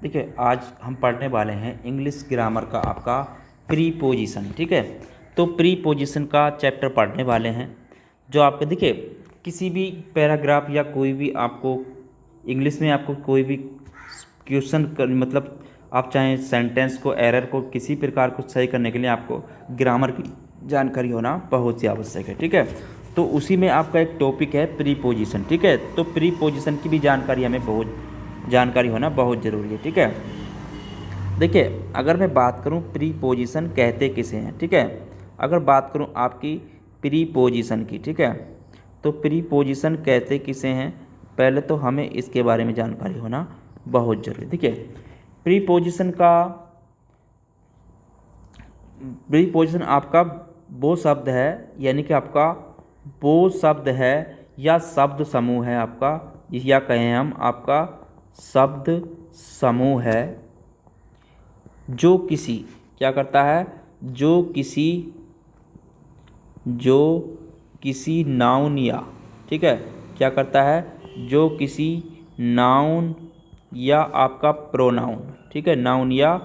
देखिए आज हम पढ़ने वाले हैं इंग्लिश ग्रामर का आपका प्रीपोजिशन। ठीक है, तो प्रीपोजिशन का चैप्टर पढ़ने वाले हैं जो आपके देखिए किसी भी पैराग्राफ या कोई भी आपको इंग्लिश में आपको कोई भी क्वेश्चन मतलब आप चाहें सेंटेंस को एरर को किसी प्रकार को सही करने के लिए आपको ग्रामर की जानकारी होना बहुत ही आवश्यक है। ठीक है, तो उसी में आपका एक टॉपिक है प्रीपोजिशन। ठीक है, तो प्रीपोजिशन की भी जानकारी हमें जानकारी होना बहुत ज़रूरी है। ठीक है, देखिए अगर मैं बात करूं प्रीपोजिशन कहते किसे हैं। ठीक है, अगर बात करूं आपकी प्रीपोजिशन की, ठीक है, तो प्रीपोजिशन कहते किसे हैं, पहले तो हमें इसके बारे में जानकारी होना बहुत ज़रूरी है। देखिए प्रीपोजिशन आपका वो शब्द है, यानी कि आपका वो शब्द है या शब्द समूह है आपका, या कहें हम आपका शब्द समूह है जो किसी क्या करता है, जो किसी नाउन या, ठीक है, क्या करता है, जो किसी नाउन या आपका प्रोनाउन, ठीक है, नाउन या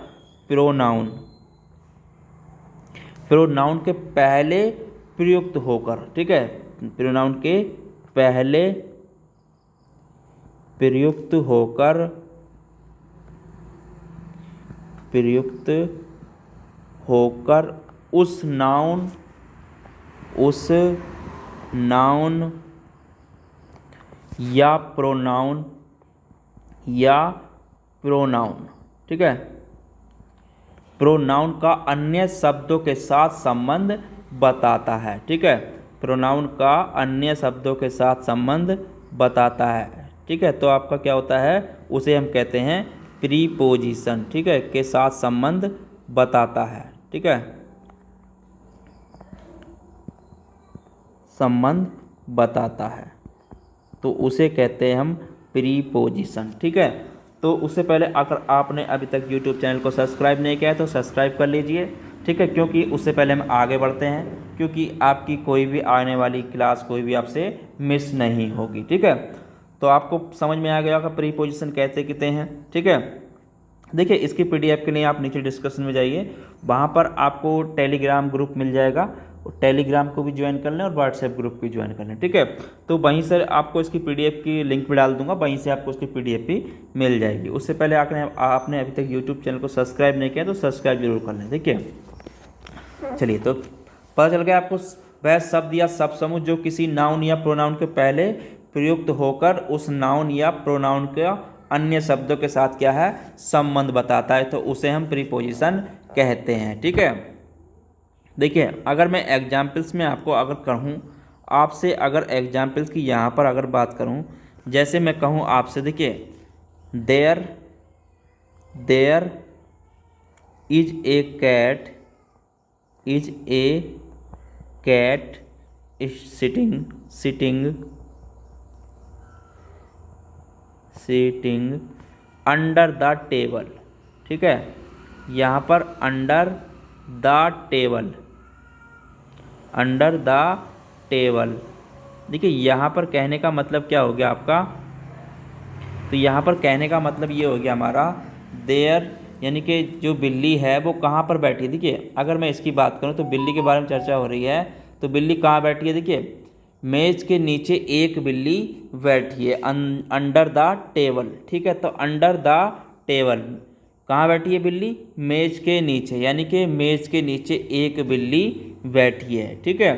प्रोनाउन के पहले प्रयुक्त होकर, ठीक है, प्रोनाउन के पहले प्रयुक्त होकर उस नाउन या प्रोनाउन, ठीक है, प्रोनाउन का अन्य शब्दों के साथ संबंध बताता है। ठीक है, प्रोनाउन का अन्य शब्दों के साथ संबंध बताता है। ठीक है, तो आपका क्या होता है, उसे हम कहते हैं प्रीपोजिशन। ठीक है, के साथ संबंध बताता है। ठीक है, संबंध बताता है, तो उसे कहते हैं हम प्रीपोजिशन। ठीक है, तो उससे पहले अगर आपने अभी तक YouTube चैनल को सब्सक्राइब नहीं किया है तो सब्सक्राइब कर लीजिए। ठीक है, क्योंकि उससे पहले हम आगे बढ़ते हैं, क्योंकि आपकी कोई भी आने वाली क्लास कोई भी आपसे मिस नहीं होगी। ठीक है, तो आपको समझ में आ गया होगा प्रीपोजिशन कहते कितने हैं। ठीक है, देखिए इसकी PDF के लिए आप नीचे डिस्क्रिप्शन में जाइए, वहाँ पर आपको टेलीग्राम ग्रुप मिल जाएगा, टेलीग्राम को भी ज्वाइन कर लें और व्हाट्सएप ग्रुप भी ज्वाइन कर लें। ठीक है, तो वहीं से आपको इसकी PDF की लिंक भी डाल दूंगा, वहीं से आपको इसकी PDF भी मिल जाएगी। उससे पहले आपने अभी तक YouTube चैनल को सब्सक्राइब नहीं किया तो सब्सक्राइब जरूर कर लें। देखिए चलिए, तो पता चल गया आपको वह शब्द या शब्द समूह जो किसी नाउन या प्रोनाउन के पहले प्रयुक्त होकर उस नाउन या प्रोनाउन का अन्य शब्दों के साथ क्या है, संबंध बताता है, तो उसे हम प्रीपोजिशन कहते हैं। ठीक है, देखिए अगर मैं एग्जाम्पल्स में आपको अगर कहूँ आपसे, अगर एग्जाम्पल्स की यहाँ पर अगर बात करूँ, जैसे मैं कहूँ आपसे, देखिए there is a cat sitting under the table. ठीक है, यहाँ पर अंडर द टेबल, देखिए यहाँ पर कहने का मतलब क्या हो गया आपका, तो यहाँ पर कहने का मतलब ये हो गया हमारा देयर, यानी कि जो बिल्ली है वो कहाँ पर बैठी है। देखिए अगर मैं इसकी बात करूँ तो बिल्ली के बारे में चर्चा हो रही है, तो बिल्ली कहाँ बैठी है, देखिए मेज के नीचे एक बिल्ली बैठी है, अंडर द टेबल। ठीक है, तो अंडर द टेबल कहाँ बैठी है बिल्ली, मेज के नीचे, यानी कि मेज के नीचे एक बिल्ली बैठी है। ठीक है,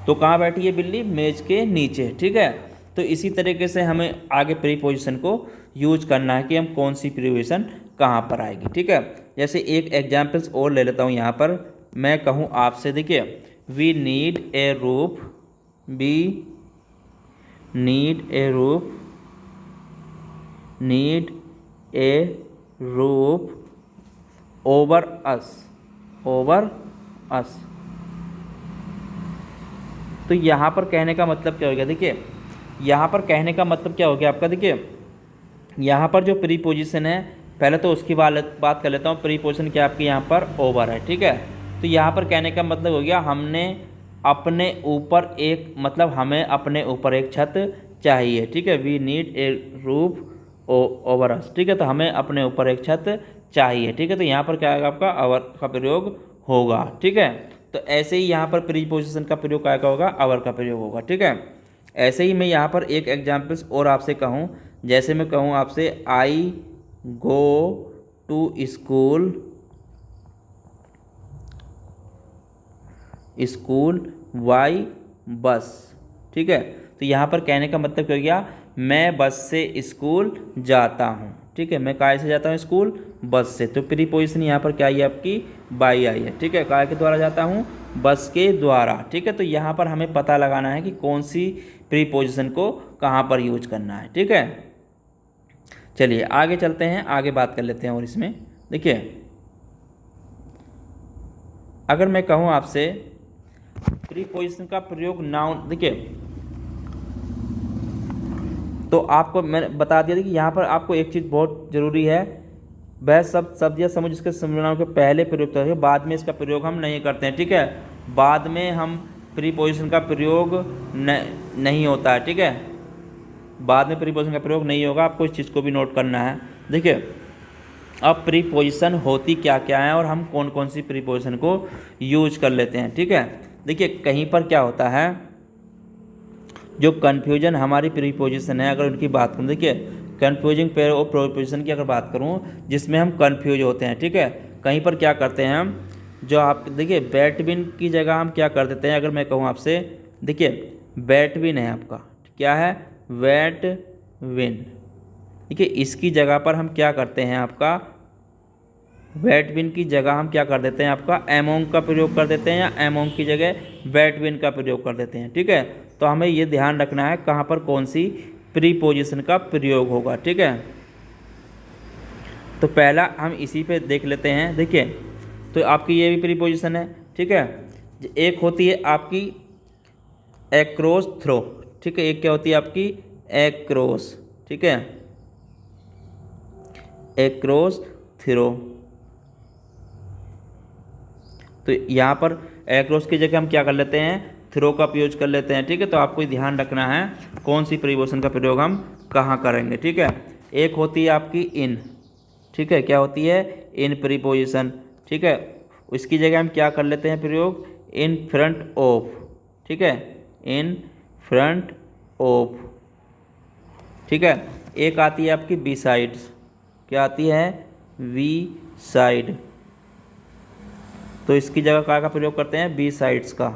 तो कहाँ बैठी है बिल्ली, मेज के नीचे। ठीक है, तो इसी तरीके से हमें आगे प्रीपोजिशन को यूज करना है कि हम कौन सी प्रीपोजिशन कहाँ पर आएगी। ठीक है, जैसे एक एग्जाम्पल्स और ले लेता हूँ यहाँ पर, मैं कहूँ आपसे, देखिए we need a roof over us. तो यहाँ पर कहने का मतलब क्या हो गया, देखिए यहाँ पर कहने का मतलब क्या हो गया आपका, देखिए यहाँ पर जो प्रीपोजिशन है, पहले तो उसकी बात कर लेता हूँ। प्रीपोजिशन क्या आपकी यहाँ पर ओवर है। ठीक है, तो यहाँ पर कहने का मतलब हो गया हमने अपने ऊपर एक, मतलब हमें अपने ऊपर एक छत चाहिए। ठीक है, we need a roof over us, ठीक है। तो हमें अपने ऊपर एक छत चाहिए, ठीक है। तो यहाँ पर क्या आएगा आपका अवर का प्रयोग होगा, ठीक है। तो ऐसे ही यहाँ पर प्रीपोजिशन का प्रयोग क्या होगा, अवर का प्रयोग होगा, ठीक है। ऐसे ही मैं यहाँ पर एक एग्जाम्पल्स और आपसे कहूँ, जैसे मैं कहूँ आपसे I go to school, school by bus, ठीक है। तो यहाँ पर कहने का मतलब क्या हो गया, मैं बस से स्कूल जाता हूँ, ठीक है। मैं काय से जाता हूँ स्कूल, बस से। तो प्रीपोजिशन यहाँ पर क्या आई है आपकी, बाई आई है, ठीक है। काय के द्वारा जाता हूँ, बस के द्वारा, ठीक है। तो यहाँ पर हमें पता लगाना है कि कौन सी प्रीपोजिशन को कहाँ पर यूज करना है, ठीक है। चलिए आगे चलते हैं, आगे बात कर लेते हैं। और इसमें देखिए, अगर मैं कहूँ आपसे प्रीपोजिशन का प्रयोग नाउन, देखिए तो आपको मैंने बता दिया था कि यहाँ पर आपको एक चीज़ बहुत ज़रूरी है, वह सब शब्द या समुझ इसके सर्वनाम के पहले प्रयोग करते हैं, बाद में इसका प्रयोग हम नहीं करते हैं, ठीक है। बाद में हम प्रीपोजिशन का प्रयोग नहीं होता है, ठीक है। बाद में प्रीपोजिशन का प्रयोग नहीं होगा, आपको इस चीज़ को भी नोट करना है। देखिए अब प्रीपोजिशन होती क्या क्या है और हम कौन कौन सी प्रीपोजिशन को यूज कर लेते हैं, ठीक है। देखिए कहीं पर क्या होता है, जो कन्फ्यूजन हमारी प्रीपोजिशन है, अगर उनकी बात करूँ, देखिए कन्फ्यूजिंग पेयर और प्रीपोजिशन की अगर बात करूँ जिसमें हम कन्फ्यूज होते हैं, ठीक है। कहीं पर क्या करते हैं हम, जो आप देखिए बैट विन की जगह हम क्या कर देते हैं, अगर मैं कहूँ आपसे, देखिए बैट विन है आपका, क्या है, बैट विन, देखिए इसकी जगह पर हम क्या करते हैं, आपका बैट विन की जगह हम क्या कर देते हैं, आपका एमोंग का प्रयोग कर देते हैं, या एमोंग की जगह बैट विन का प्रयोग कर देते हैं, ठीक है। तो हमें ये ध्यान रखना है कहाँ पर कौन सी प्रीपोजिशन का प्रयोग होगा, ठीक है। तो पहला हम इसी पे देख लेते हैं। देखिए तो आपकी ये भी प्रीपोजिशन है, ठीक है। एक होती है आपकी एक्रॉस थ्रो, ठीक है। एक क्या होती है आपकी एक्रॉस, ठीक है, एक्रॉस थ्रो। तो यहाँ पर एक्रॉस की जगह हम क्या कर लेते हैं, थ्रो का प्रयोग कर लेते हैं, ठीक है। तो आपको ध्यान रखना है कौन सी प्रीपोजिशन का प्रयोग हम कहाँ करेंगे, ठीक है। एक होती है आपकी इन, ठीक है, क्या होती है, इन प्रीपोजिशन, ठीक है। उसकी जगह हम क्या कर लेते हैं प्रयोग, इन फ्रंट ऑफ, ठीक है, इन फ्रंट ऑफ, ठीक है। एक आती है आपकी बी साइड्स, क्या आती है, बी साइड। तो इसकी जगह क्या का प्रयोग करते हैं, बी साइड्स का,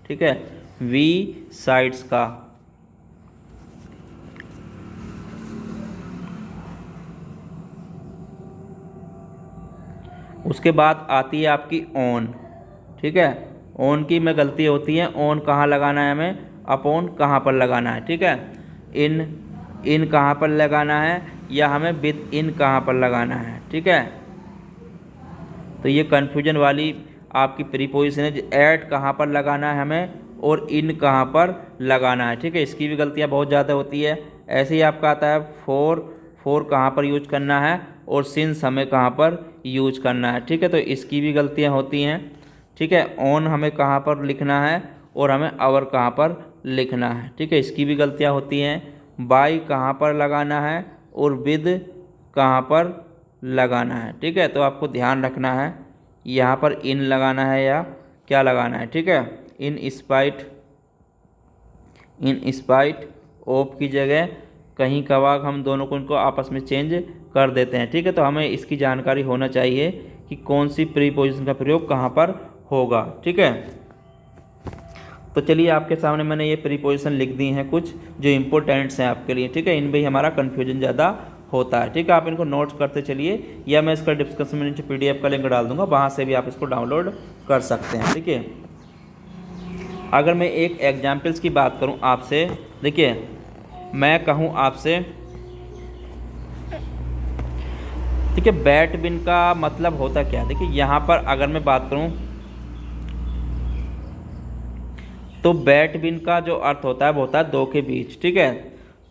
ठीक है, वी साइड्स का। उसके बाद आती है आपकी ऑन, ठीक है। ऑन की में गलती होती है, ऑन कहाँ लगाना है हमें, अपॉन कहाँ पर लगाना है, ठीक है। इन कहाँ पर लगाना है, या हमें विद इन कहाँ पर लगाना है, ठीक है। तो ये कन्फ्यूजन वाली आपकी प्रीपोजिशन है, ऐट कहाँ पर लगाना है हमें और इन कहाँ पर लगाना है, ठीक है। इसकी भी गलतियाँ बहुत ज़्यादा होती है। ऐसे ही आपका आता है फोर कहाँ पर यूज करना है और सिंस हमें कहाँ पर यूज करना है, ठीक है। तो इसकी भी गलतियाँ होती हैं, ठीक है। ऑन हमें कहाँ पर लिखना है और हमें आवर कहाँ पर लिखना है, ठीक है। इसकी भी गलतियाँ होती हैं। बाई कहाँ पर लगाना है और विद कहाँ पर लगाना है, ठीक है। तो आपको ध्यान रखना है यहाँ पर इन लगाना है या क्या लगाना है, ठीक है। इन स्पाइट ऑफ की जगह कहीं कभार हम दोनों को इनको आपस में चेंज कर देते हैं, ठीक है। तो हमें इसकी जानकारी होना चाहिए कि कौन सी प्रीपोजिशन का प्रयोग कहाँ पर होगा, ठीक है। तो चलिए आपके सामने मैंने ये प्रीपोजिशन लिख दी हैं कुछ जो इम्पोर्टेंट्स हैं आपके लिए, ठीक है। इन भी हमारा कन्फ्यूजन ज़्यादा होता है, ठीक है। आप इनको नोट्स करते चलिए, या मैं इसका डिस्क्रिप्शन में नीचे PDF का लिंक डाल दूंगा, वहाँ से भी आप इसको डाउनलोड कर सकते हैं, ठीक है। अगर मैं एक एग्जाम्पल्स की बात करूँ आपसे, देखिए मैं कहूँ आपसे, देखिए बैट विन का मतलब होता क्या है। देखिए यहाँ पर अगर मैं बात करूँ तो बैट विन का जो अर्थ होता है वो होता है दो के बीच, ठीक है।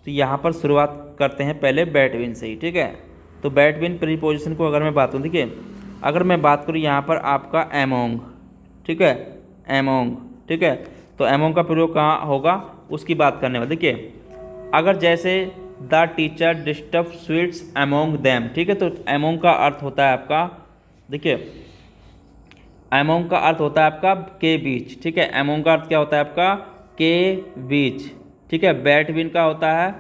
तो यहाँ पर शुरुआत करते हैं पहले बैट विन से ही, ठीक है। तो बैट विन प्रीपोजिशन को अगर मैं बात करूँ, देखिए अगर मैं बात करूँ यहाँ पर आपका एमोंग, ठीक है, एमोंग, ठीक है। तो एमोंग का प्रयोग कहाँ होगा उसकी बात करने वाले। देखिए अगर जैसे the teacher disturb sweets among them. ठीक है, तो अमोंग का अर्थ होता है आपका, देखिए अमोंग का अर्थ होता है आपका के बीच। ठीक है, अमोंग का अर्थ क्या होता है आपका, के बीच। ठीक है, बैटवीन का होता है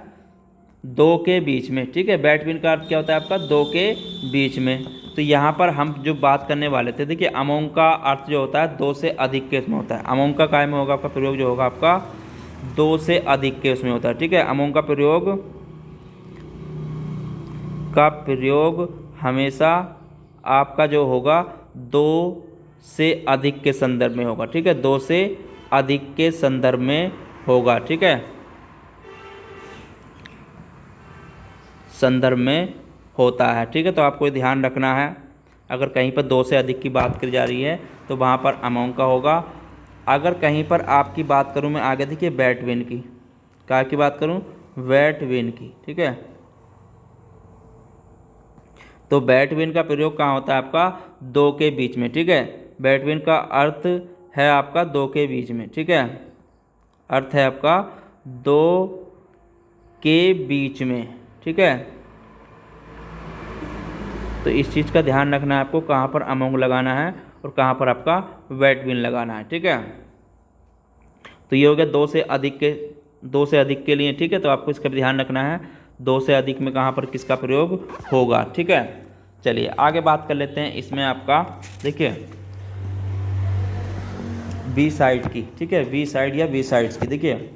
दो के बीच में। ठीक है, बैटवीन का अर्थ क्या होता है आपका, दो के बीच में। तो यहाँ पर हम जो बात करने वाले थे, देखिए अमोंग का अर्थ जो होता है दो से अधिक के उसमें होता है। अमोंग का काय में होगा आपका प्रयोग, जो होगा आपका दो से अधिक के उसमें होता है। ठीक है, अमोंग का प्रयोग हमेशा आपका जो होगा दो से अधिक के संदर्भ में होगा। ठीक है, दो से अधिक के संदर्भ में होगा। ठीक है, संदर्भ में होता है। ठीक है, तो आपको ध्यान रखना है, अगर कहीं पर दो से अधिक की बात की जा रही है तो वहाँ पर अमोंग का होगा। अगर कहीं पर आपकी बात करूँ मैं आगे, देखिए बैटवीन की, क्या की बात करूँ, बैटवीन की। ठीक है, तो बैटवीन का प्रयोग कहाँ होता है आपका, दो के बीच में। ठीक है, बैटवीन का अर्थ है आपका दो के बीच में। ठीक है, अर्थ है आपका दो के बीच में। ठीक है, तो इस चीज़ का ध्यान रखना है आपको, कहाँ पर अमोंग लगाना है और कहाँ पर आपका बैटवीन लगाना है। ठीक है, तो ये हो गया दो से अधिक के लिए। ठीक है, तो आपको इसका भी ध्यान रखना है, दो से अधिक में कहाँ पर किसका प्रयोग होगा। ठीक है, चलिए आगे बात कर लेते हैं इसमें आपका, देखिए बी साइड की। ठीक है, बी साइड या बी साइड्स की। देखिए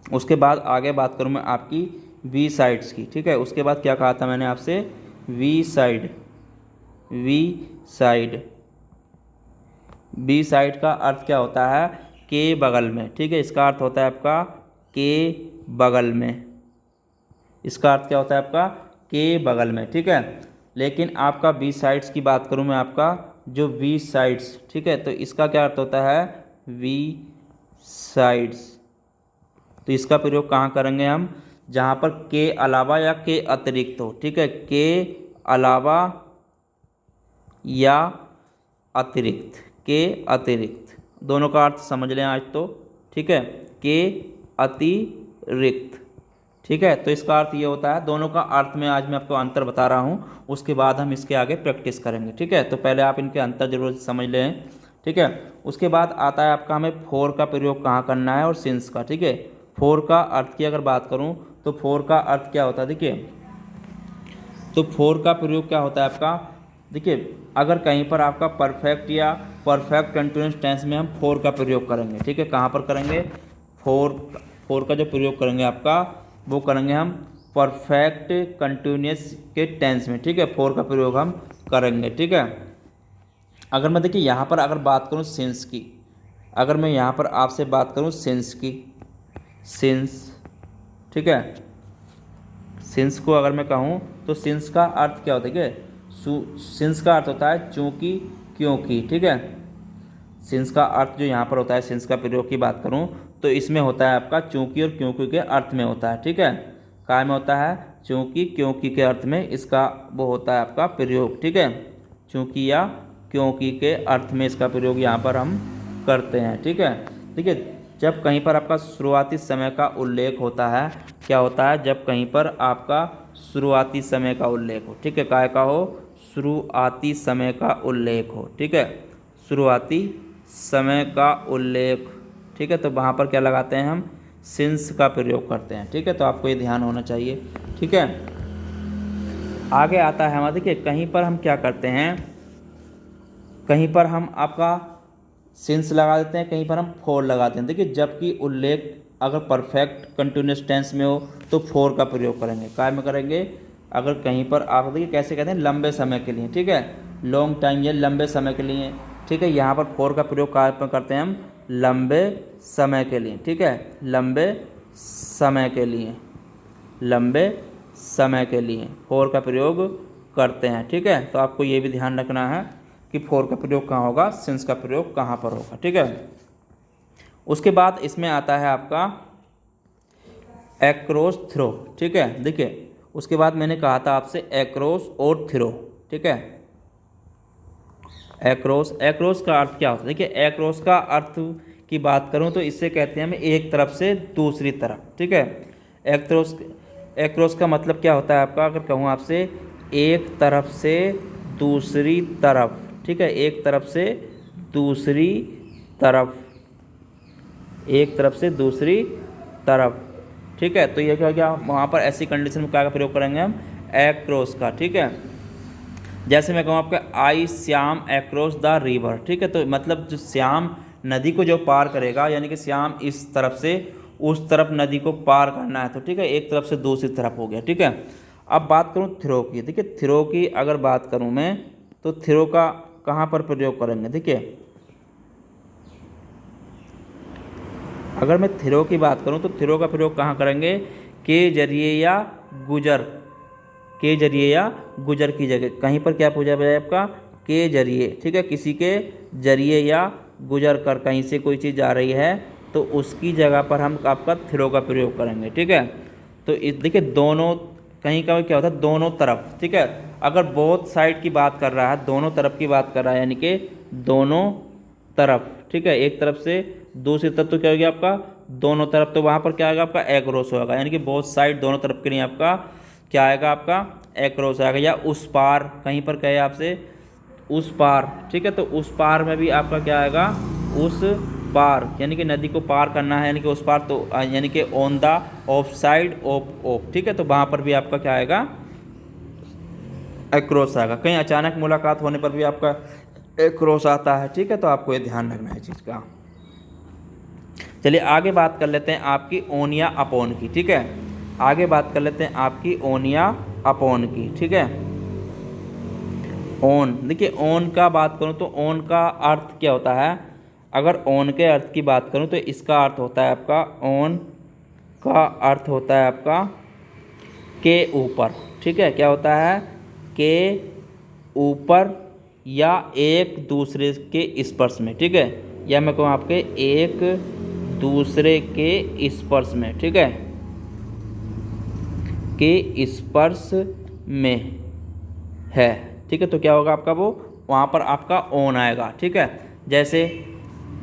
उसके बाद आगे बात करूँ मैं आपकी वी साइड्स की। ठीक है, उसके बाद क्या कहा था मैंने आपसे, वी साइड। बी साइड का अर्थ क्या होता है, के बगल में। ठीक है, इसका अर्थ होता है आपका के बगल में। इसका अर्थ क्या होता है आपका, के बगल में। ठीक है, लेकिन आपका बी साइड्स की बात करूँ मैं, आपका जो वी साइड्स, ठीक है, तो इसका क्या अर्थ होता है, वी साइड्स। तो इसका प्रयोग कहाँ करेंगे हम, जहाँ पर के अलावा या के अतिरिक्त हो। ठीक है, के अलावा या अतिरिक्त, के अतिरिक्त, दोनों का अर्थ समझ लें आज तो। ठीक है, के अतिरिक्त। ठीक है, तो इसका अर्थ ये होता है, दोनों का अर्थ में आज मैं आपको अंतर बता रहा हूँ, उसके बाद हम इसके आगे प्रैक्टिस करेंगे। ठीक है, तो पहले आप इनके अंतर जरूर समझ लें। ठीक है, उसके बाद आता है आपका हमें फोर का प्रयोग कहाँ करना है और सिंस का। ठीक है, फोर का अर्थ की अगर बात करूँ तो फोर का अर्थ क्या होता है, देखिए तो फोर का प्रयोग क्या होता है आपका, देखिए अगर कहीं पर आपका परफेक्ट या परफेक्ट कंटिन्यूस टेंस में हम फोर का प्रयोग करेंगे। ठीक है, कहाँ पर करेंगे, फोर का जो प्रयोग करेंगे आपका वो करेंगे हम परफेक्ट कंटिन्यूस के टेंस में। ठीक है, फोर का प्रयोग हम करेंगे। ठीक है, अगर मैं देखिए यहाँ पर अगर बात करूँ सिंस की, अगर मैं यहाँ पर आपसे बात करूँ सिंस की, सिंस। ठीक है, सिंस को अगर मैं कहूँ तो सिंस का अर्थ क्या होता है, सिंस का अर्थ होता है चूँकि, क्योंकि। ठीक है, सिंस का अर्थ जो यहाँ पर होता है, सिंस का प्रयोग की बात करूँ तो इसमें होता है आपका चूँकि और क्योंकि के अर्थ में होता है। ठीक है, काय में होता है, चूँकि क्योंकि के अर्थ में इसका वो होता है आपका प्रयोग। ठीक है, चूँकि या क्योंकि के अर्थ में इसका प्रयोग यहाँ पर हम करते हैं। ठीक है, देखिए जब कहीं पर आपका शुरुआती समय का उल्लेख होता है, क्या होता है, जब कहीं पर आपका शुरुआती समय का उल्लेख हो। ठीक है, काय का हो, शुरुआती समय का उल्लेख हो। ठीक है, शुरुआती समय का उल्लेख। ठीक है, तो वहाँ पर क्या लगाते हैं हम, सिंस का प्रयोग करते हैं। ठीक है, तो आपको ये ध्यान होना चाहिए। ठीक है, आगे आता है हमारा, देखिए कहीं पर हम क्या करते हैं, कहीं पर हम आपका सिंस लगा देते हैं, कहीं पर हम फोर लगाते हैं। देखिए जबकि उल्लेख अगर परफेक्ट कंटिन्यूस टेंस में हो तो फोर का प्रयोग करेंगे। काय में करेंगे, अगर कहीं पर आप देखिए कैसे कहते हैं, लंबे समय के लिए। ठीक है, लॉन्ग टाइम, ये लंबे समय के लिए। ठीक है, यहाँ पर फोर का प्रयोग काय पर करते हैं हम, लंबे समय के लिए। ठीक है, लंबे समय के लिए, लंबे समय के लिए फोर का प्रयोग करते हैं। ठीक है, तो आपको ये भी ध्यान रखना है कि फोर का प्रयोग कहाँ होगा, सिंस का प्रयोग कहाँ पर होगा। ठीक है, उसके बाद इसमें आता है आपका एक्रोस थ्रो। ठीक है, देखिए उसके बाद मैंने कहा था आपसे एक्रोस और थ्रो। ठीक है, एक्रोस, एक्रोस का अर्थ क्या होता है, देखिए एक्रोस का अर्थ की बात करूं तो इससे कहते हैं हम एक तरफ से दूसरी तरफ। ठीक है, एक्रॉस का मतलब क्या होता है आपका, अगर कहूँ आपसे एक तरफ से दूसरी तरफ, ठीक है, एक तरफ से दूसरी तरफ, एक तरफ से दूसरी तरफ, ठीक है। तो ये क्या हो गया, वहाँ पर ऐसी कंडीशन में क्या का प्रयोग करेंगे हम, एक्रॉस का, ठीक है। जैसे मैं कहूँ आपका आई श्याम एक्रॉस द रिवर, ठीक है, तो मतलब जो श्याम नदी को जो पार करेगा, यानी कि श्याम इस तरफ से उस तरफ नदी को पार करना है, तो ठीक है, एक तरफ से दूसरी तरफ हो गया, ठीक है। अब बात करूँ थ्रो की, देखिए थ्रो की अगर बात करूँ मैं, तो थ्रो का कहाँ पर प्रयोग करेंगे, देखिए अगर मैं थ्रो की बात करूँ तो थ्रो का प्रयोग कहाँ करेंगे, के जरिए या गुजर, के जरिए या गुजर की जगह कहीं पर क्या पूछा जाए आपका, के जरिए, ठीक है, किसी के जरिए या गुजर कर कहीं से कोई चीज़ आ रही है तो उसकी जगह पर हम आपका थ्रो का प्रयोग करेंगे, ठीक है। तो देखिए दोनों, कहीं का क्या होता है दोनों तरफ, ठीक है, अगर बोथ साइड की बात कर रहा है, दोनों तरफ की बात कर रहा है, यानी कि दोनों तरफ, ठीक है, एक तरफ से दूसरी तरफ, तो क्या हो गया आपका दोनों तरफ, तो वहाँ पर क्या आएगा आपका एक्रॉस होगा, यानी कि बोथ साइड दोनों तरफ के लिए आपका क्या आएगा, आपका एक्रॉस आएगा। या उस पार, कहीं पर कहे आपसे उस पार, ठीक है, तो उस पार में भी आपका क्या आएगा, उस पार, यानी कि नदी को पार करना है, यानी कि उस पार, तो यानी कि on the of side of, ठीक है, तो वहाँ पर भी आपका क्या आएगा, एक्रॉस आएगा। कहीं अचानक मुलाकात होने पर भी आपका एक्रॉस आता है, ठीक है, तो आपको ये ध्यान रखना है चीज़ का। चलिए आगे बात कर लेते हैं आपकी ओन या अपॉन की, ठीक है, आगे बात कर लेते हैं आपकी ओन या अपॉन की, ठीक है। ओन, देखिए ओन का बात करूं तो ओन का अर्थ क्या होता है, अगर ओन के अर्थ की बात करूं तो इसका अर्थ होता है आपका, ओन का अर्थ होता है आपका के ऊपर, ठीक है, क्या होता है, के ऊपर या एक दूसरे के स्पर्श में, ठीक है, या मैं कहूँ आपके एक दूसरे के स्पर्श में, ठीक है, के स्पर्श में है, ठीक है, तो क्या होगा आपका वो, वहाँ पर आपका ऑन आएगा, ठीक है। जैसे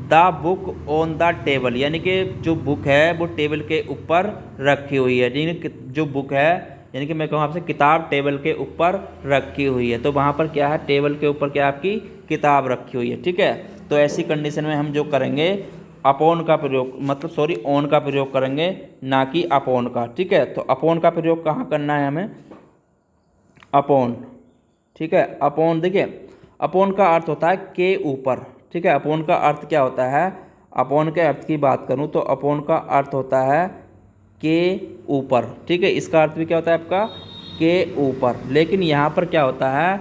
the book on the table, यानी कि जो बुक है वो टेबल के ऊपर रखी हुई है, यानी कि जो बुक है, यानी कि मैं कहूँ आपसे किताब टेबल के ऊपर रखी हुई है, तो वहाँ पर क्या है, टेबल के ऊपर क्या आपकी किताब रखी हुई है, ठीक है। तो ऐसी कंडीशन में हम जो करेंगे अपॉन का प्रयोग, मतलब सॉरी ऑन का प्रयोग करेंगे, ना कि अपॉन का, ठीक है। तो अपॉन का प्रयोग कहाँ करना है हमें, अपॉन, ठीक है, अपॉन, देखिए अपॉन का अर्थ होता है के ऊपर, ठीक है, अपॉन का अर्थ क्या होता है, अपॉन के अर्थ की बात करूँ तो अपॉन का अर्थ होता है के ऊपर, ठीक है, इसका अर्थ भी क्या होता है आपका के ऊपर, लेकिन यहाँ पर क्या होता है,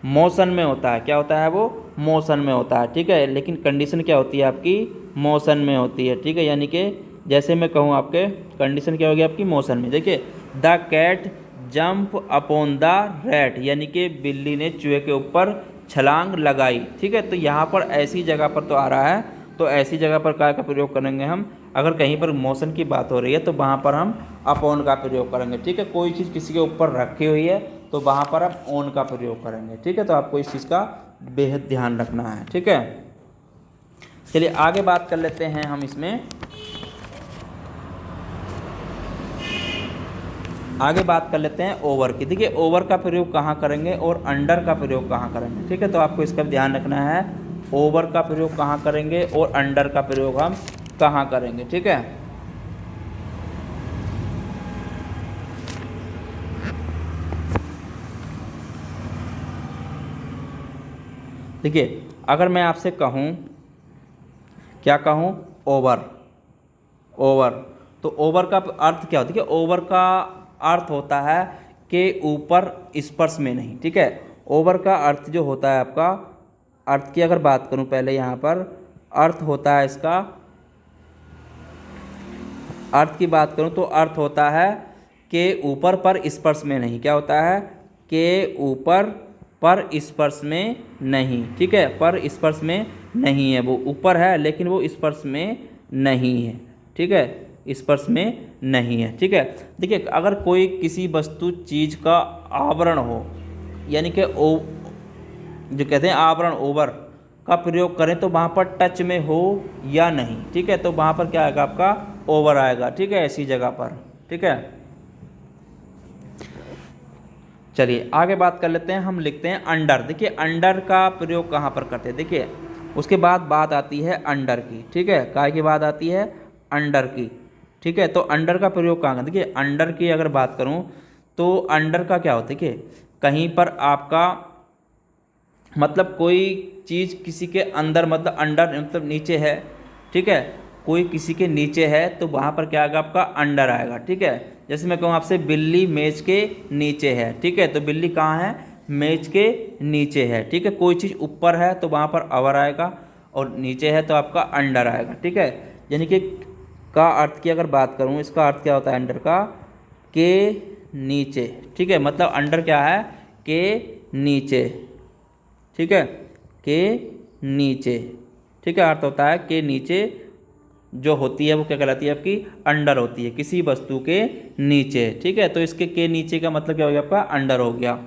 मोशन में होता है, क्या होता है वो, मोशन में होता है, ठीक है, लेकिन कंडीशन क्या होती है आपकी, मोशन में होती है, ठीक है, यानी कि जैसे मैं कहूँ आपके कंडीशन क्या होगी आपकी, मोशन में, देखिए the cat jump upon the rat, यानी कि बिल्ली ने चूहे के ऊपर छलांग लगाई, ठीक है। तो यहाँ पर ऐसी जगह पर तो आ रहा है, तो ऐसी जगह पर क्या का प्रयोग करेंगे हम, अगर कहीं पर मोशन की बात हो रही है तो वहाँ पर हम अपॉन का प्रयोग करेंगे, ठीक है। कोई चीज़ किसी के ऊपर रखी हुई है तो वहाँ पर हम ऑन का प्रयोग करेंगे, ठीक है। तो आपको इस चीज़ का बेहद ध्यान रखना है, ठीक है। चलिए आगे बात कर लेते हैं हम इसमें, आगे बात कर लेते हैं ओवर की। देखिए ओवर का प्रयोग कहाँ करेंगे और अंडर का प्रयोग कहाँ करेंगे, ठीक है। तो आपको इसका ध्यान रखना है, ओवर का प्रयोग कहाँ करेंगे और अंडर का प्रयोग हम कहाँ करेंगे, ठीक है। देखिए अगर मैं आपसे कहूँ, क्या कहूँ, ओवर, ओवर, तो ओवर का अर्थ क्या होता है, देखिए ओवर का अर्थ होता है कि ऊपर स्पर्श में नहीं, ठीक है। ओवर का अर्थ जो होता है आपका, अर्थ की अगर बात करूं पहले, यहाँ पर अर्थ होता है इसका, अर्थ की बात करूं तो अर्थ होता है कि ऊपर पर स्पर्श में नहीं, क्या होता है, कि ऊपर पर स्पर्श में नहीं, ठीक है, पर स्पर्श में नहीं है, वो ऊपर है लेकिन वो स्पर्श में नहीं है, ठीक है, स्पर्श में नहीं है, ठीक है। देखिए अगर कोई किसी वस्तु चीज़ का आवरण हो, यानी कि जो कहते हैं आवरण, ओवर का प्रयोग करें तो वहाँ पर टच में हो या नहीं, ठीक है, तो वहाँ पर क्या आएगा आपका ओवर आएगा, ठीक है, ऐसी जगह पर, ठीक है। चलिए आगे बात कर लेते हैं, हम लिखते हैं अंडर। देखिए अंडर का प्रयोग कहाँ पर करते हैं, देखिए उसके बाद बात आती है अंडर की, ठीक है, काय की बात आती है अंडर की, ठीक है। तो अंडर का प्रयोग कहाँ, देखिए अंडर की अगर बात करूँ तो अंडर का क्या होता है, देखिए कहीं पर आपका मतलब कोई चीज़ किसी के अंदर, मतलब अंडर मतलब नीचे है, ठीक है, कोई किसी के नीचे है तो वहाँ पर क्या आएगा, आपका अंडर आएगा, ठीक है। जैसे मैं कहूँ आपसे बिल्ली मेज के नीचे है, ठीक है, तो बिल्ली कहाँ है, मेज के नीचे है, ठीक है। कोई चीज़ ऊपर है तो वहाँ पर अवर आएगा, और नीचे है तो आपका अंडर आएगा, ठीक है। यानी कि का अर्थ की अगर बात करूँ, इसका अर्थ क्या होता है अंडर का, के नीचे, ठीक है, मतलब अंडर क्या है, के नीचे, ठीक है, के नीचे, ठीक है, अर्थ होता है के नीचे जो होती है वो क्या कहलाती है, आपकी अंडर होती है, किसी वस्तु के नीचे, ठीक है। तो इसके के नीचे का मतलब क्या हो गया, आपका अंडर हो गया।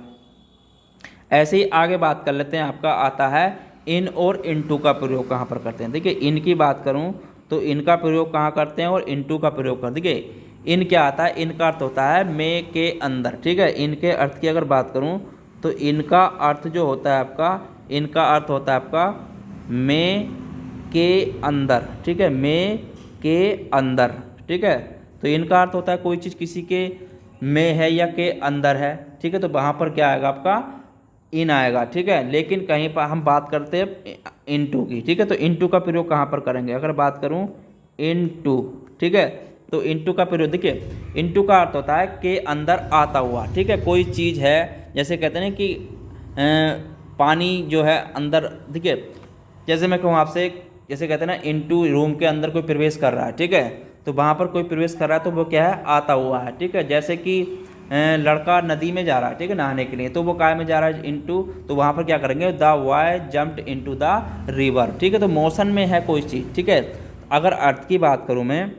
ऐसे ही आगे बात कर लेते हैं, आपका आता है इन और इनटू का प्रयोग कहाँ पर करते हैं। देखिए इन की बात करूँ तो इनका प्रयोग कहाँ करते हैं, और इनटू का प्रयोग कर, देखिए इन क्या आता है, इनका अर्थ होता है में के अंदर, ठीक है। इनके अर्थ की अगर बात करूँ तो इनका अर्थ जो होता है आपका, इनका अर्थ होता है आपका में के अंदर, ठीक है, में के अंदर, ठीक है। तो इनका अर्थ होता है कोई चीज़ किसी के में है या के अंदर है, ठीक है, तो वहाँ पर क्या आएगा, आपका इन आएगा, ठीक है। लेकिन कहीं पर हम बात करते हैं इनटू की, ठीक है, तो इनटू का प्रयोग कहाँ पर करेंगे, अगर बात करूँ इनटू, ठीक है, तो इनटू का प्रयोग, देखिए इनटू का अर्थ होता है के अंदर आता हुआ, ठीक है। कोई चीज़ है, जैसे कहते हैं कि पानी जो है अंदर, देखिए जैसे मैं कहूँ आपसे, जैसे कहते हैं ना इनटू रूम के अंदर कोई प्रवेश कर रहा है, ठीक है, तो वहाँ पर कोई प्रवेश कर रहा है तो वो क्या है, आता हुआ है, ठीक है। जैसे कि लड़का नदी में जा रहा है, ठीक है, नहाने के लिए, तो वो काय में जा रहा है, इनटू, तो वहाँ पर क्या करेंगे, the boy jumped into the river, ठीक है। तो मोशन में है कोई चीज़, ठीक है। अगर अर्थ की बात करूँ मैं,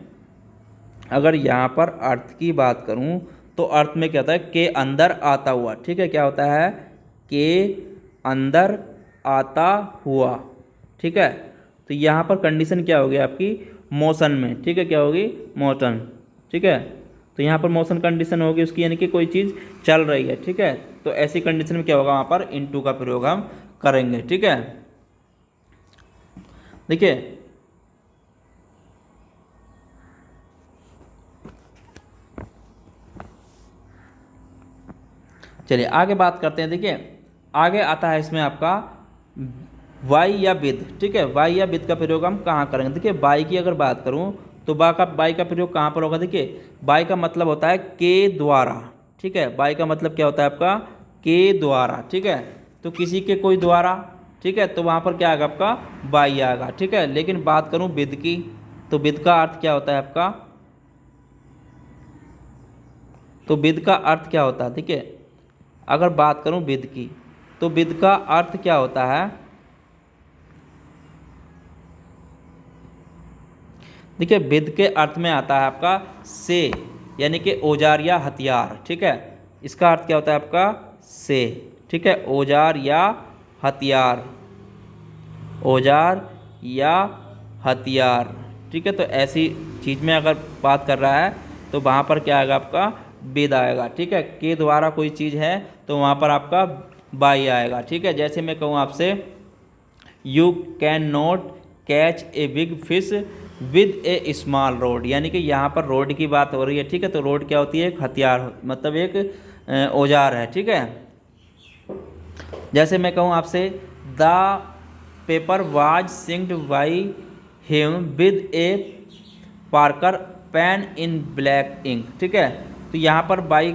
अगर यहाँ पर अर्थ की बात करूँ तो अर्थ में क्या होता है, के अंदर आता हुआ, ठीक है, क्या होता है, के अंदर आता हुआ, ठीक है। तो यहाँ पर कंडीशन क्या होगी आपकी, मोशन में, ठीक है, क्या होगी, मोशन, ठीक है। तो यहाँ पर मोशन कंडीशन होगी उसकी, यानी कि कोई चीज़ चल रही है, ठीक है। तो ऐसी कंडीशन में क्या होगा, वहाँ पर इनटू का प्रयोग हम करेंगे, ठीक है। देखिए चलिए आगे बात करते हैं। देखिए आगे आता है इसमें आपका वाई या विद, ठीक है, वाई या विद का प्रयोग हम कहाँ करेंगे। देखिए बाई की अगर बात करूँ तो बाई का प्रयोग कहाँ पर होगा, देखिए बाई का मतलब होता है के द्वारा, ठीक है। बाई का मतलब क्या होता है आपका, के द्वारा, ठीक है। तो किसी के कोई द्वारा, ठीक है, तो वहाँ पर क्या आएगा, आपका बाई आएगा, ठीक है। लेकिन बात करूँ विद की, तो विद का अर्थ क्या होता है आपका, तो विद का अर्थ क्या होता है, देखिए अगर बात करूं विद की, तो विद का अर्थ क्या होता है, देखिए विद के अर्थ में आता है आपका से, यानी कि औजार या हथियार, ठीक है। इसका अर्थ क्या होता है आपका से, ठीक है, औजार या हथियार, औजार या हथियार, ठीक है। तो ऐसी चीज़ में अगर बात कर रहा है तो वहाँ पर क्या आएगा, आपका विद आएगा, ठीक है। के द्वारा कोई चीज़ है तो वहाँ पर आपका बाई आएगा, ठीक है। जैसे मैं कहूँ आपसे you can not catch a big fish with A small road, यानी कि यहाँ पर रोड की बात हो रही है, ठीक है। तो रोड क्या होती है, एक हथियार, मतलब एक औजार है, ठीक है। जैसे मैं कहूँ आपसे the paper was signed by him with a Parker pen in black ink, ठीक है। तो यहाँ पर बाई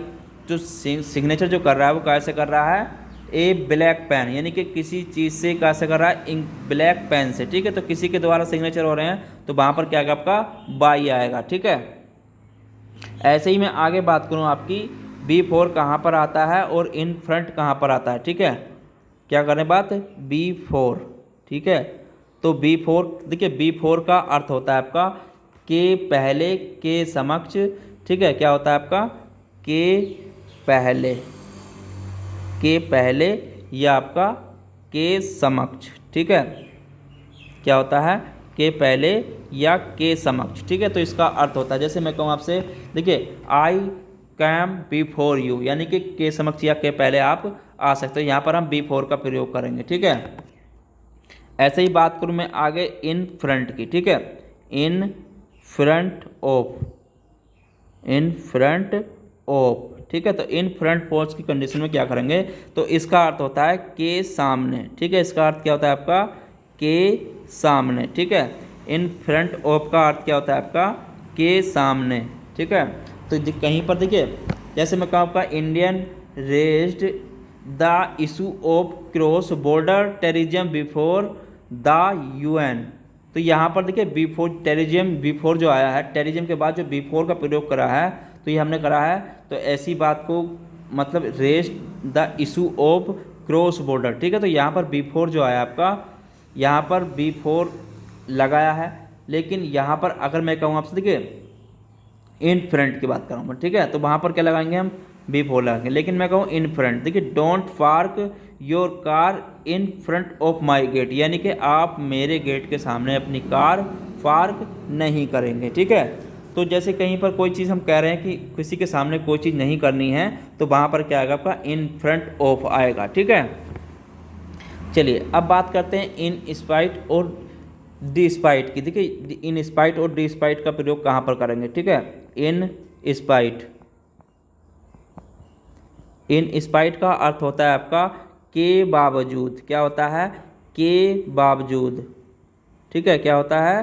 जो सिग्नेचर जो कर रहा है वो कैसे कर रहा है, ए ब्लैक पेन, यानी कि किसी चीज़ से कैसे कर रहा है, इंक ब्लैक पेन से, ठीक है। तो किसी के द्वारा सिग्नेचर हो रहे हैं तो वहाँ पर क्या आएगा, आपका बाई आएगा, ठीक है। ऐसे ही मैं आगे बात करूँ आपकी B4 कहाँ पर आता है और इन फ्रंट कहाँ पर आता है, ठीक है। क्या करें बात, B4, ठीक है। तो B4, देखिए B4 का अर्थ होता है आपका के पहले, के समक्ष, ठीक है, क्या होता है आपका के पहले, के पहले या आपका के समक्ष, ठीक है, क्या होता है के पहले या के समक्ष, ठीक है। तो इसका अर्थ होता है, जैसे मैं कहूँ आपसे, देखिए आई कैम बिफोर यू, यानी कि के समक्ष या के पहले आप आ सकते हो। यहाँ पर हम बिफोर का प्रयोग करेंगे, ठीक है। ऐसे ही बात करूँ मैं आगे इन फ्रंट की, ठीक है, इन front of, in front of, ठीक है। तो इन फ्रंट पॉज की कंडीशन में क्या करेंगे, तो इसका अर्थ होता है के सामने, ठीक है। इसका अर्थ क्या होता है आपका, के सामने, ठीक है। इन फ्रंट ऑफ का अर्थ क्या होता है आपका, के सामने, ठीक है। तो कहीं पर देखिए, जैसे मैं कहूँ आपका Indian raised the issue of cross border terrorism before the UN। तो यहाँ पर देखिए बिफोर टेररिज्म, बिफोर जो आया है, टेररिज्म के बाद जो बिफोर का प्रयोग करा है, तो ये हमने करा है। तो ऐसी बात को मतलब raised the issue of cross border, ठीक है। तो यहाँ पर बिफोर जो आया आपका, यहाँ पर बिफोर लगाया है, लेकिन यहाँ पर अगर मैं कहूँ आपसे, देखिए इन फ्रंट की बात करूँ मैं, ठीक है, तो वहाँ पर क्या लगाएंगे हम, बिफोर लगाएंगे। लेकिन मैं कहूँ इन फ्रंट, देखिए don't park your car in front of my gate, यानी कि आप मेरे गेट के सामने अपनी कार पार्क नहीं करेंगे, ठीक है। तो जैसे कहीं पर कोई चीज़ हम कह रहे हैं कि किसी के सामने कोई चीज़ नहीं करनी है, तो वहाँ पर क्या आएगा आपका, इन फ्रंट ऑफ आएगा, ठीक है। चलिए अब बात करते हैं इन स्पाइट और डी स्पाइट की। देखिए इन स्पाइट और डी स्पाइट का प्रयोग कहाँ पर करेंगे, ठीक है। इन स्पाइट, इन स्पाइट का अर्थ होता है आपका के बावजूद, क्या होता है, के बावजूद, ठीक है, क्या होता है,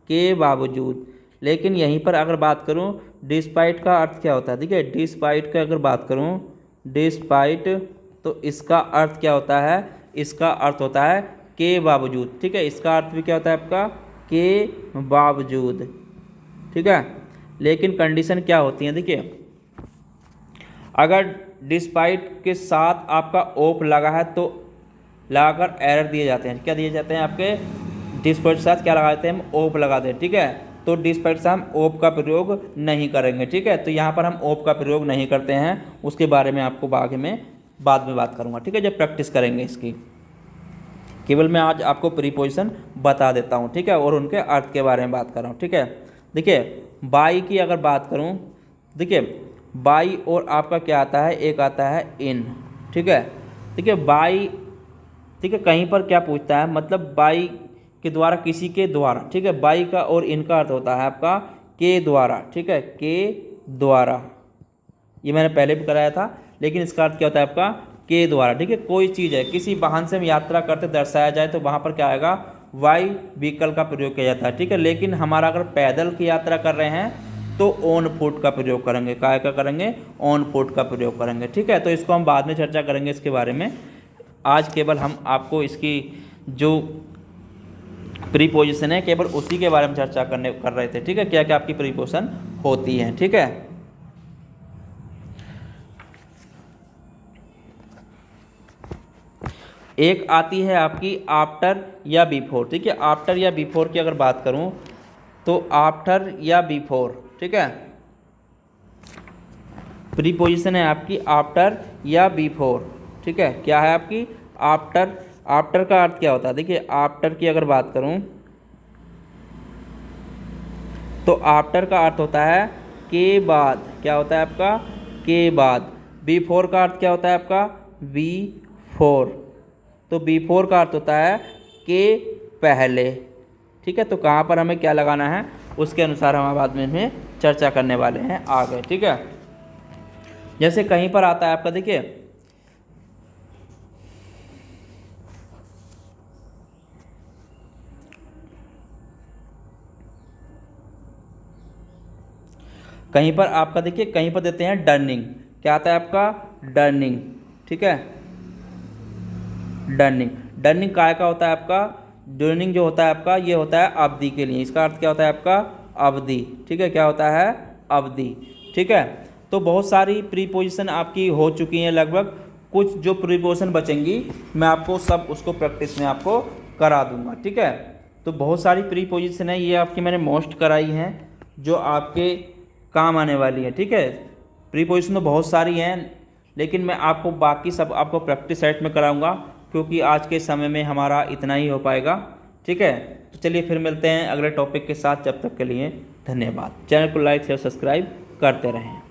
के बावजूद। लेकिन यहीं पर अगर बात करूं डिस्पाइट का अर्थ क्या होता है, देखिए डिस्पाइट का अगर बात करूं, डिस्पाइट, तो इसका अर्थ क्या होता है, इसका अर्थ होता है के बावजूद, ठीक है। इसका अर्थ भी क्या होता है आपका, के बावजूद, ठीक है। लेकिन कंडीशन क्या होती है, देखिए अगर डिस्पाइट के साथ आपका ओप लगा है तो लगाकर एरर दिए जाते हैं। क्या दिए जाते हैं आपके, डिस्पाइट के साथ क्या लगाते हैं हम, ओप लगाते हैं, ठीक है। तो डिस्पाइट से हम ओप का प्रयोग नहीं करेंगे, ठीक है। तो यहाँ पर हम ओप का प्रयोग नहीं करते हैं, उसके बारे में आपको बाद में बात करूँगा, ठीक है, जब प्रैक्टिस करेंगे इसकी। केवल मैं आज आपको प्रीपोजिशन बता देता हूँ, ठीक है, और उनके अर्थ के बारे में बात कर रहा हूँ, ठीक है। देखिए बाई की अगर बात करूँ, देखिए बाई और आपका क्या आता है, एक आता है इन, ठीक है। देखिए बाई, ठीक है, कहीं पर क्या पूछता है, मतलब बाई के द्वारा, किसी के द्वारा, ठीक है। बाई का और इनका अर्थ होता है आपका के द्वारा, ठीक है, के द्वारा। ये मैंने पहले भी कराया था, लेकिन इसका अर्थ क्या होता है आपका, के द्वारा, ठीक है। कोई चीज़ है, किसी वाहन से हम यात्रा करते दर्शाया जाए तो वहाँ पर क्या आएगा, वाई व्हीकल का प्रयोग किया जाता है, ठीक है। लेकिन हमारा अगर पैदल की यात्रा कर रहे हैं तो ऑन फुट का प्रयोग करेंगे, काय का करेंगे, ऑन फुट का प्रयोग करेंगे, ठीक है। तो इसको हम बाद में चर्चा करेंगे इसके बारे में। आज केवल हम आपको इसकी जो प्रीपोजिशन है केवल उसी के बारे में चर्चा कर रहे थे, ठीक है, क्या क्या आपकी प्रीपोजिशन होती है, ठीक है। एक आती है आपकी आफ्टर या बिफोर, ठीक है। आफ्टर या बिफोर की अगर बात करूं तो आफ्टर या बिफोर, ठीक है, प्रीपोजिशन है आपकी आफ्टर या बिफोर, ठीक है। क्या है आपकी आफ्टर, आफ्टर का अर्थ क्या होता है, देखिए आफ्टर की अगर बात करूं तो आफ्टर का अर्थ होता है के बाद, क्या होता है आपका, के बाद। बिफोर का अर्थ क्या होता है आपका, बिफोर, तो बिफोर का अर्थ होता है के पहले, ठीक है। तो कहाँ पर हमें क्या लगाना है उसके अनुसार हम बाद में चर्चा करने वाले हैं आगे, ठीक है। जैसे कहीं पर आता है आपका, देखिए कहीं पर आपका, देखिए कहीं पर देते हैं डर्निंग, क्या आता है आपका, डर्निंग, ठीक है। डर्निंग, डर्निंग काय का होता है आपका, डर्निंग जो होता है आपका ये होता है अवधि के लिए, इसका अर्थ क्या होता है आपका, अवधि, ठीक है, क्या होता है, अवधि, ठीक है। तो बहुत सारी प्रीपोजिशन आपकी हो चुकी हैं लगभग, कुछ जो प्रीपोजिशन बचेंगी मैं आपको सब उसको प्रैक्टिस में आपको करा दूंगा, ठीक है। तो बहुत सारी प्रीपोजिशन है, ये आपकी मैंने मोस्ट कराई हैं जो आपके काम आने वाली है, ठीक है। प्रीपोजिशन तो बहुत सारी हैं, लेकिन मैं आपको बाकी सब आपको प्रैक्टिस सेट में कराऊंगा, क्योंकि आज के समय में हमारा इतना ही हो पाएगा, ठीक है। तो चलिए फिर मिलते हैं अगले टॉपिक के साथ, जब तक के लिए धन्यवाद। चैनल को लाइक शेयर सब्सक्राइब करते रहें।